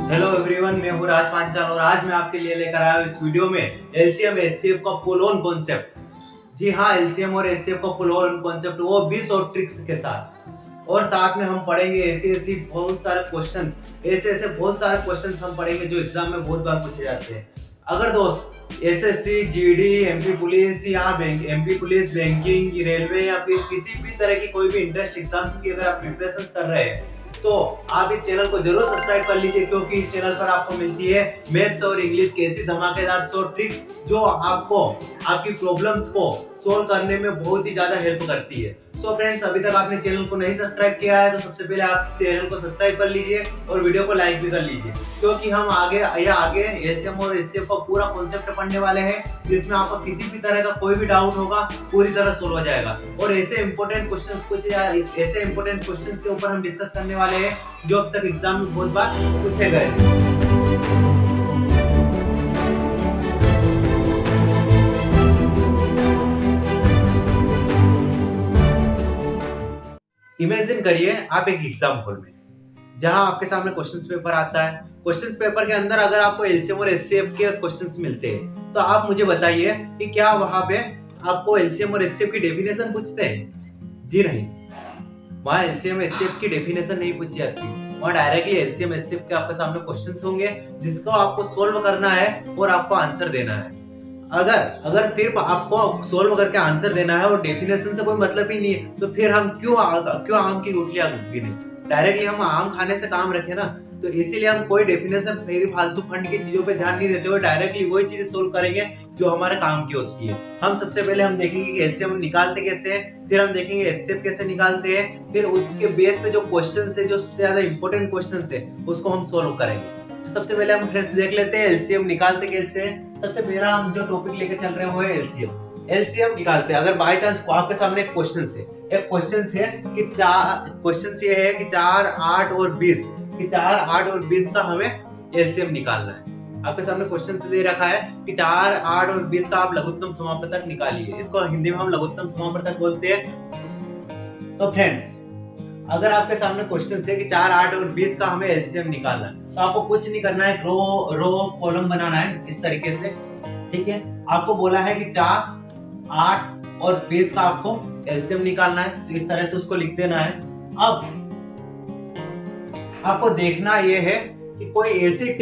Hello everyone, मैं हूँ राज पांचाल और आज मैं आपके लिए लेकर आया हूँ इस वीडियो में एलसीएम एचसीएफ का फुल ऑन कॉन्सेप्ट। जी हाँ, एलसीएम और एचसीएफ का फुल ऑन कॉन्सेप्ट, वो 20 और ट्रिक्स के साथ। और साथ में हम पढ़ेंगे ऐसे बहुत सारे क्वेश्चंस, ऐसे बहुत सारे क्वेश्चंस हम पढ़ेंगे जो एग्जाम में बहुत बार पूछे जाते हैं। अगर दोस्त एसएससी, जीडी, एमपी पुलिस या एमपी पुलिस, बैंकिंग, रेलवे या फिर किसी भी तरह की कोई भी इंटरेस्ट एग्जाम्स की अगर आप प्रिपरेशन कर रहे हैं तो आप इस चैनल को जरूर सब्सक्राइब कर लीजिए, क्योंकि इस चैनल पर आपको मिलती है मैथ्स और इंग्लिश की ऐसी धमाकेदार शॉर्ट ट्रिक जो आपको आपकी प्रॉब्लम्स को सोल्व करने में बहुत ही ज्यादा हेल्प करती है। सो फ्रेंड्स, अभी तक आपने चैनल को नहीं सब्सक्राइब किया है तो सबसे पहले आप चैनल को सब्सक्राइब कर लीजिए और वीडियो को लाइक भी कर लीजिए, क्योंकि हम आगे एलसीएम और एचसीएफ का पूरा कॉन्सेप्ट पढ़ने वाले हैं, जिसमें आपको किसी भी तरह का कोई भी डाउट होगा पूरी तरह सोल्व हो जाएगा। और ऐसे इंपॉर्टेंट क्वेश्चन के ऊपर हम डिस्कस करने वाले हैं जो अब तक एग्जाम में बहुत बार पूछे गए। इमेजिन करिए आप एक एग्जाम हॉल में, जहां आपके सामने क्वेश्चंस पेपर आता है। क्वेश्चंस पेपर के अंदर अगर आपको एलसीएम और एचसीएफ के क्वेश्चंस मिलते हैं तो आप मुझे बताइए कि क्या वहां पे आपको एलसीएम और एचसीएफ की डेफिनेशन पूछते हैं? जी नहीं, वहां एलसीएम एचसीएफ की डेफिनेशन नहीं पूछी जाती। वहां डायरेक्टली एलसीएम एचसीएफ के आपके सामने क्वेश्चंस होंगे जिसको आपको सोल्व करना है और आपको आंसर देना है। अगर सिर्फ आपको सोल्व करके आंसर देना है और डेफिनेशन से कोई मतलब ही नहीं है तो फिर हम क्यों आम की गुठलियां गिने? डायरेक्टली हम आम खाने से काम रखें ना। तो इसीलिए हम कोई डेफिनेशन फालतू फंड की चीजों पे ध्यान नहीं देते हुए डायरेक्टली वही चीजें सोल्व करेंगे जो हमारे काम की होती है। हम सबसे पहले हम देखेंगे कि एलसीएम निकालते कैसे हैं, फिर हम देखेंगे एचसीएफ कैसे निकालते हैं, फिर उसके बेस पे जो क्वेश्चन है, जो सबसे ज्यादा इंपॉर्टेंट क्वेश्चन है, उसको हम सोल्व करेंगे। सबसे पहले हम फ्रेंड्स देख लेते हैं एलसीएम निकालते कैसे हैं। सबसे पहला हम जो टॉपिक लेके चल रहे हैं वो है एलसीएम निकालते हैं। अगर बाय चांस आपके सामने एक क्वेश्चन है कि 4, 8 और 20 कि 4, 8 और 20 का हमें एलसीएम निकालना है। आपके सामने क्वेश्चन दे रखा है कि 4, 8 और 20 का आप लघुत्तम समापवर्तक निकालिए। इसको हिंदी में हम लघुत्तम समापवर्तक बोलते हैं। तो फ्रेंड्स, अगर आपके सामने क्वेश्चन है कि 4, 8 और 20 का हमें एलसीएम निकालना है तो आपको कुछ नहीं करना है, रो कॉलम बनाना है इस तरीके से। ठीक है, आपको बोला है कि 4, 8 और 20 का आपको एलसीएम निकालना है, तो इस तरह से उसको लिख देना है। अब आपको देखना ये है कि कोई ऐसी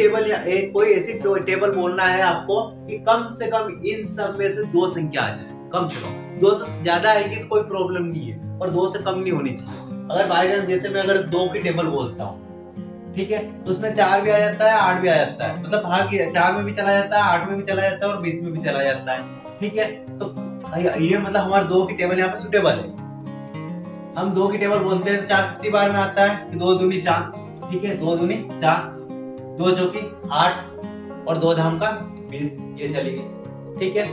टेबल बोलना है आपको कि कम से कम इन सब में से 2 संख्या आ जाए। कम से कम 2 से ज्यादा आएगी तो कोई प्रॉब्लम नहीं है और 2 से कम नहीं होनी चाहिए। अगर बाय चांस जैसे मैं अगर 2 की टेबल बोलता हूँ, ठीक है, तो उसमें 4 भी आ जाता है, 8 भी आ जाता है, मतलब भाग 4 में भी चला जाता है, 8 में भी चला जाता है और 20 में भी चला जाता है। ठीक है, तो ये मतलब हमारे 2 की टेबल यहाँ पे सुटेबल है। हम 2 की टेबल बोलते हैं तो 4 कितनी बार में आता है कि 2 दूनी 4। ठीक है, 2 दूनी 4, 2 चौकी 8 और 2 धाम का 20, ये चली गई। ठीक है,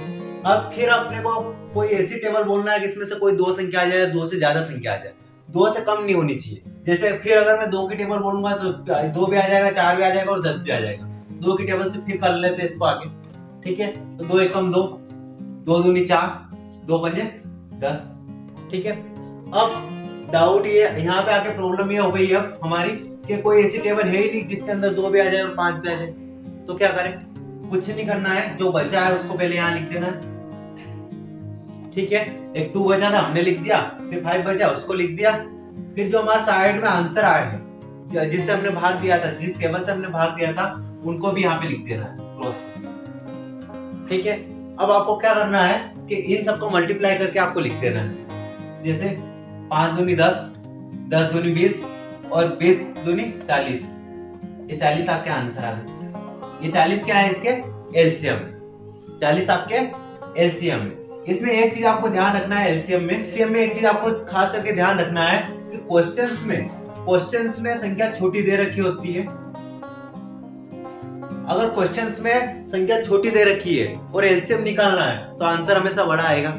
अब फिर अपने को कोई ऐसी टेबल बोलना है कि इसमें से कोई 2 संख्या आ जाए, 2 से ज्यादा संख्या आ जाए, 2 से कम नहीं होनी चाहिए। जैसे फिर अगर मैं 2 की टेबल बोलूंगा तो 2 भी आ जाएगा, 4 भी आ जाएगा और 10 भी आ जाएगा। 2 की टेबल से फिर कर लेते हैं इसको आगे। ठीक है, तो 2 एकम 2, 2 दूनी 4, 2 पंजे 10। ठीक है, अब डाउट ये यहाँ पे आके प्रॉब्लम ये हो गई अब हमारी कि कोई ऐसी टेबल है ही नहीं जिसके अंदर 2 भी आ जाए और 5 भी आ जाए। तो क्या करें? कुछ नहीं करना है, जो बचा है उसको पहले यहाँ लिख देना है। ठीक है, एक 2 बचा था हमने लिख दिया, फिर 5 बचा उसको लिख दिया, फिर जो हमारे साइड में आंसर आया है जिससे हमने भाग दिया था, जिस टेबल से हमने भाग दिया था, उनको भी यहाँ पे लिख देना है क्लोज। ठीक है, अब आपको क्या करना है कि इन सबको मल्टीप्लाई करके आपको लिख देना है। जैसे 5 दूनी 10, 10 दूनी 20 और 20 दूनी 40। ये 40 आपके आंसर आ गए। ये 40 क्या है? इसके एलसीएम। 40 आपके एलसीएम है। इसमें एक चीज आपको ध्यान रखना है, एलसीएम में एक चीज आपको खास करके ध्यान रखना है कि क्वेश्चंस में संख्या छोटी दे रखी होती है। अगर क्वेश्चंस में संख्या छोटी दे रखी है और एलसीएम निकालना है तो आंसर हमेशा बड़ा आएगा।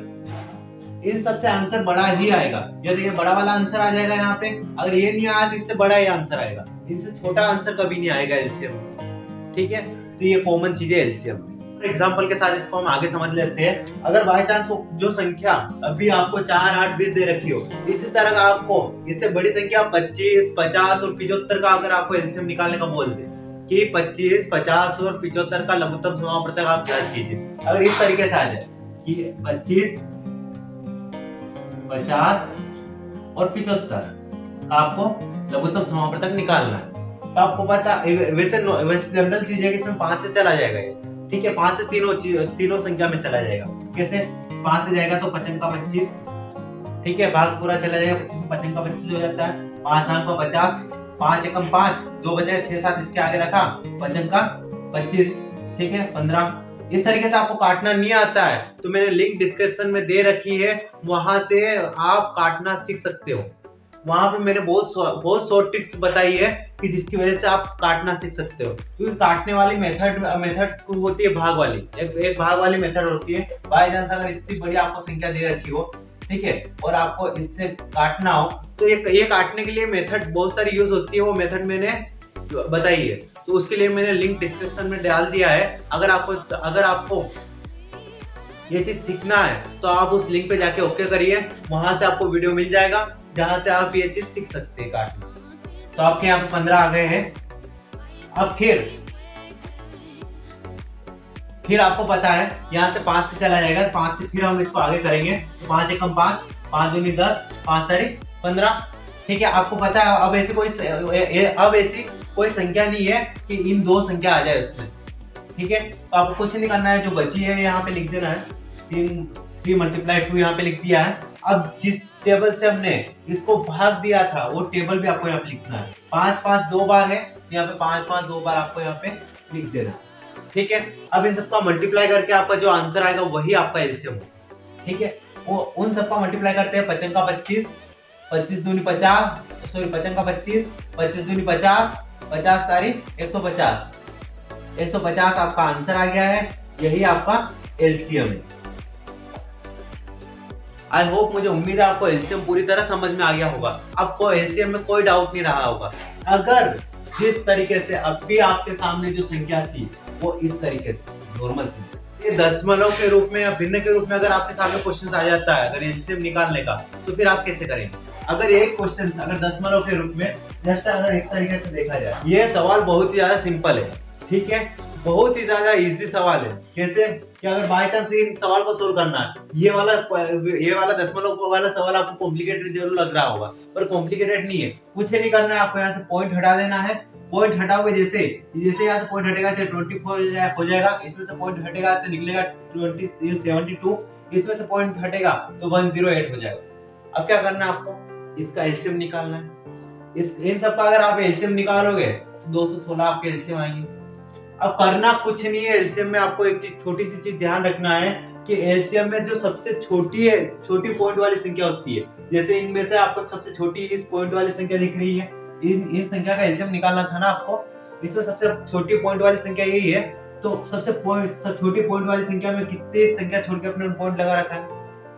इन सबसे आंसर बड़ा ही आएगा। ये देखिए, बड़ा वाला आंसर आ जाएगा यहाँ पे। अगर ये नहीं आया तो इससे बड़ा ही आंसर आएगा, इनसे छोटा आंसर कभी नहीं आएगा एलसीएम। ठीक है, तो ये कॉमन चीज है एलसीएम। एग्जाम्पल के साथ इसको हम आगे समझ लेते हैं। अगर बाय चांस जो संख्या अभी आपको 4, 8, 20 दे रखी हो, इसी तरह आपको इससे बड़ी संख्या 25, 50 और 75 का अगर आपको एलसीएम निकालने का बोल दे कि 25, 50 और 75 का लघुत्तम समापवर्तक आप ज्ञात कीजिए। अगर इस तरीके से आ जाए कि 25, 50 और 75 का आपको लघुत्तम समापवर्तक निकालना है, तो आपको पता वैसे जनरल चीज है कि इसमें 5 से चला जाएगा ये, ठीक है, 5 से तीनों संख्या में चला जाएगा। कैसे? 5 से जाएगा तो 55 का 25, ठीक है, भाग पूरा चला जाएगा, 55 का 25 हो जाता है, 5 नाम का 50, 5 एकम 5, 2 बचेगा, 6 7 इसके आगे रखा, 55 का 25, ठीक है, 15। इस तरीके से आपको काटना नहीं आता है तो मैंने लिंक डिस्क्रिप्शन में दे रखी है, वहां से आप काटना सीख सकते हो। वहां पे मैंने बहुत शॉर्ट ट्रिक्स बताई है कि जिसकी वजह से आप काटना सीख सकते हो। क्योंकि काटने वाली मेथड होती है भाग वाली, एक भाग वाली मेथड होती है। बाय चांस अगर इतनी बड़ी आपको संख्या दे रखी हो, ठीक है, और आपको इससे काटना हो तो ये काटने के लिए मेथड बहुत सारी यूज होती है, वो मेथड मैंने बताई है, तो उसके लिए मैंने लिंक डिस्क्रिप्शन में डाल दिया है। अगर आपको ये चीज सीखना है तो आप उस लिंक पे जाके ओके करिए, वहां से आपको वीडियो मिल जाएगा जहां से आप ये चीज सीख सकते हैं काटना। तो आपके यहाँ पे 15 आ गए हैं। अब फिर आपको पता है यहाँ से 5 से चला जाएगा, 5 से फिर हम इसको आगे करेंगे, 5 एकम 5, 5 दूनी 10, 5 तारीख 15, ठीक है। आपको पता है अब ऐसी कोई संख्या नहीं है कि इन दो संख्या आ जाए उसमें से, ठीक है। तो आपको कुछ नहीं करना है, जो बची है यहाँ पे लिख देना है, 3 मल्टीप्लाई 2 यहाँ पे लिख दिया है। अब जिस टेबल से हमने इसको भाग दिया था वो टेबल भी आपको यहाँ पे लिखना है। 5 5 2 बार है, यहाँ पे 5 5 2 बार आपको यहाँ पे लिख देना, ठीक है। अब इन सबका मल्टीप्लाई करके आपका जो आंसर आएगा वही आपका एलसीएम होगा, ठीक है। वो उन सबका मल्टीप्लाई करते हैं, 55 का 25, 25 दूनी 50, सॉरी 55 का 25, 25 दूनी 50, 50 तारीख 150, 150 आपका आंसर आ गया है, यही आपका एलसीएम है। आई होप, मुझे उम्मीद है आपको एलसीएम पूरी तरह समझ में आ गया होगा, आपको एलसीएम में कोई डाउट नहीं रहा होगा। अगर जिस तरीके से अभी आपके सामने जो संख्या थी वो इस तरीके से नॉर्मल थी, ये दशमलव के रूप में या भिन्न के रूप में अगर आपके सामने क्वेश्चन आ जाता है अगर एलसीएम निकालने का, तो फिर आप कैसे करेंगे? अगर एक क्वेश्चन अगर दशमलव के रूप में, जैसे अगर इस तरीके से देखा जाए, ये सवाल बहुत ही ज्यादा सिंपल है, ठीक है, बहुत ही ज्यादा इजी सवाल है। कैसे कि अगर बाय चांस इन सवाल को सोल्व करना है, ये वाला दशमलव वाला सवाल आपको कॉम्प्लिकेटेड जरूर लग रहा होगा, पर कॉम्प्लिकेटेड नहीं है। कुछ नहीं करना है, आपको यहाँ से पॉइंट हटा देना है। पॉइंट हटाओगे जैसे यहाँ से पॉइंट हटेगा तो 24 हो जाएगा, इसमें से पॉइंट हटेगा तो निकलेगा 72, इसमें से पॉइंट हटेगा तो 108 हो जाएगा। अब क्या करना है, आपको इसका एलसीएम निकालना है। इन सब का अगर आप एलसीएम निकालोगे तो 216 आपके एलसीएम आएंगे। अब करना कुछ नहीं है, एलसीएम में आपको एक चीज, छोटी सी चीज ध्यान रखना है कि एलसीएम में जो सबसे छोटी पॉइंट वाली संख्या होती है, जैसे इनमें से आपको सबसे छोटी इस पॉइंट वाली संख्या दिख रही है, इन संख्या का एलसीएम निकालना था ना आपको, इसमें सबसे छोटी पॉइंट वाली संख्या यही है। तो सबसे छोटी पॉइंट वाली संख्या में कितनी संख्या छोड़ के अपने पॉइंट लगा रखा है?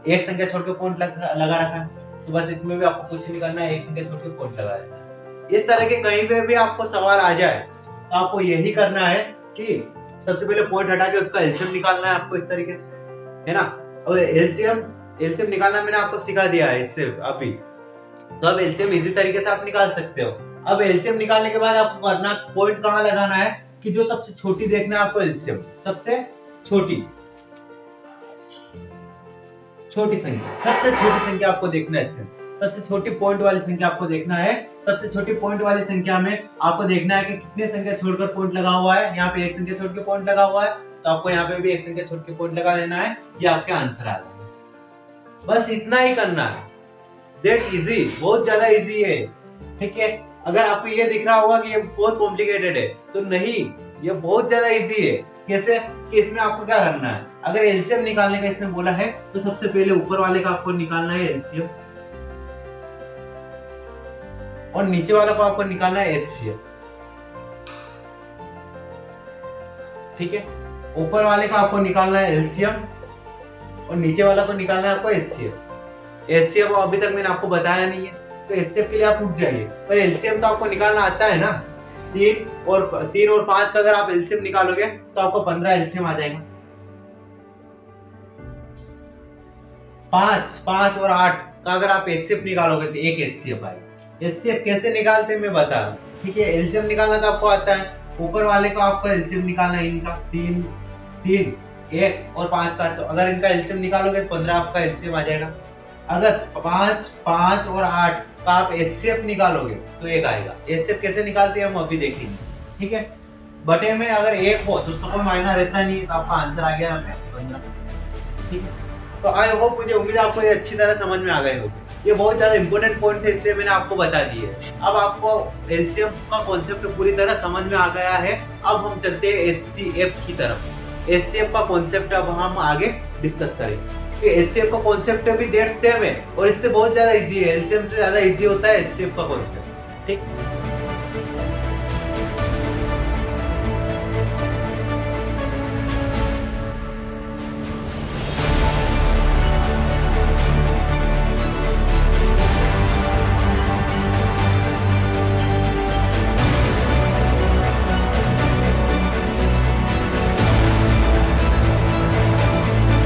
एक संख्या छोड़ के पॉइंट लगा रखा है। तो बस इसमें भी आपको कुछ नहीं करना है, एक संख्या छोड़ के पॉइंट लगा देना है। इस तरह के कहीं पे भी आपको सवाल आ जाए तो आपको यही करना है कि सबसे पहले पॉइंट हटा के उसका एलसीएम निकालना है आपको, इस तरीके से, है ना। और एलसीएम निकालना मैंने आपको सिखा दिया है इससे अभी, तो अब एलसीएम इजी तरीके से आप निकाल सकते हो। अब एलसीएम निकालने के बाद आपको करना, पॉइंट कहाँ लगाना है कि जो सबसे छोटी देखना है आपको एलसीएम, सबसे छोटी संख्या आपको देखना है। इसमें सबसे छोटी पॉइंट वाली संख्या आपको देखना है। सबसे छोटी पॉइंट वाली संख्या में आपको देखना है कि कितने संख्या छोड़कर पॉइंट लगा हुआ है। यहाँ पे एक संख्या छोड़ के पॉइंट लगा हुआ है, तो आपको यहाँ पे भी एक संख्या छोड़ के पॉइंट लगा देना है, ये आपके आंसर आ जाएगा। बस इतना ही करना है, दैट इजी, बहुत ज्यादा इजी है, ठीक है। अगर आपको ये दिख रहा होगा कि ये बहुत कॉम्प्लिकेटेड है, तो नहीं, ये बहुत ज्यादा इजी है। कैसे कि इसमें आपको क्या करना है, अगर एलसीएम निकालने का इसने बोला है तो सबसे पहले ऊपर वाले का आपको निकालना है एलसीएम, और नीचे वाला को आपको निकालना है एचसीएफ, ठीक है। ऊपर वाले का आपको निकालना है एलसीएम और नीचे वाला को निकालना है आपको एचसीएफ। एचसीएफ अभी तक मैंने आपको बताया नहीं है, तो एचसीएफ के लिए आप रुक जाइए, पर एलसीएम तो आपको निकालना आता है ना। 3 और 5 का अगर आप एलसीएम निकालोगे तो आपको 15 एलसीएम आ जाएगा। 5 और 8 का अगर आप एचसीएफ निकालोगे तो एक एचसीएफ आएगा। एचसीएफ कैसे निकालते हैं मैं बता रहा हूँ, ठीक है। एलसीएम निकालना तो आपको आता है, ऊपर वाले को आपको एलसीएम निकालना है इनका, 3 3 1 और 5 का। तो अगर इनका एलसीएम निकालोगे तो 15 आपका एलसीएम आ जाएगा। अगर 5 5 और 8 का आप एचसीएफ निकालोगे तो 1 आएगा। एचसीएफ कैसे निकालते हैं हम अभी देखेंगे, ठीक है। बटे में अगर 1 हो तो उसका कोई मायना रहता नहीं है, तो आपका आंसर आ गया यहाँ पे 15, ठीक है। तो आई होप, मुझे उम्मीद है आपको ये अच्छी तरह समझ में आ गए होंगे। ये बहुत ज्यादा इंपॉर्टेंट पॉइंट थे, इसलिए मैंने आपको बता दी है। अब आपको एलसीएम का कॉन्सेप्ट पूरी तरह समझ में आ गया है। अब हम चलते हैं एचसीएफ की तरफ। एचसीएफ का कॉन्सेप्ट अब हम आगे डिस्कस करेंगे। एचसीएफ का कॉन्सेप्ट भी डेट सेम है और इससे बहुत ज्यादा इजी है। एलसीएम से ज्यादा इजी होता है एचसीएफ का कॉन्सेप्ट, ठीक।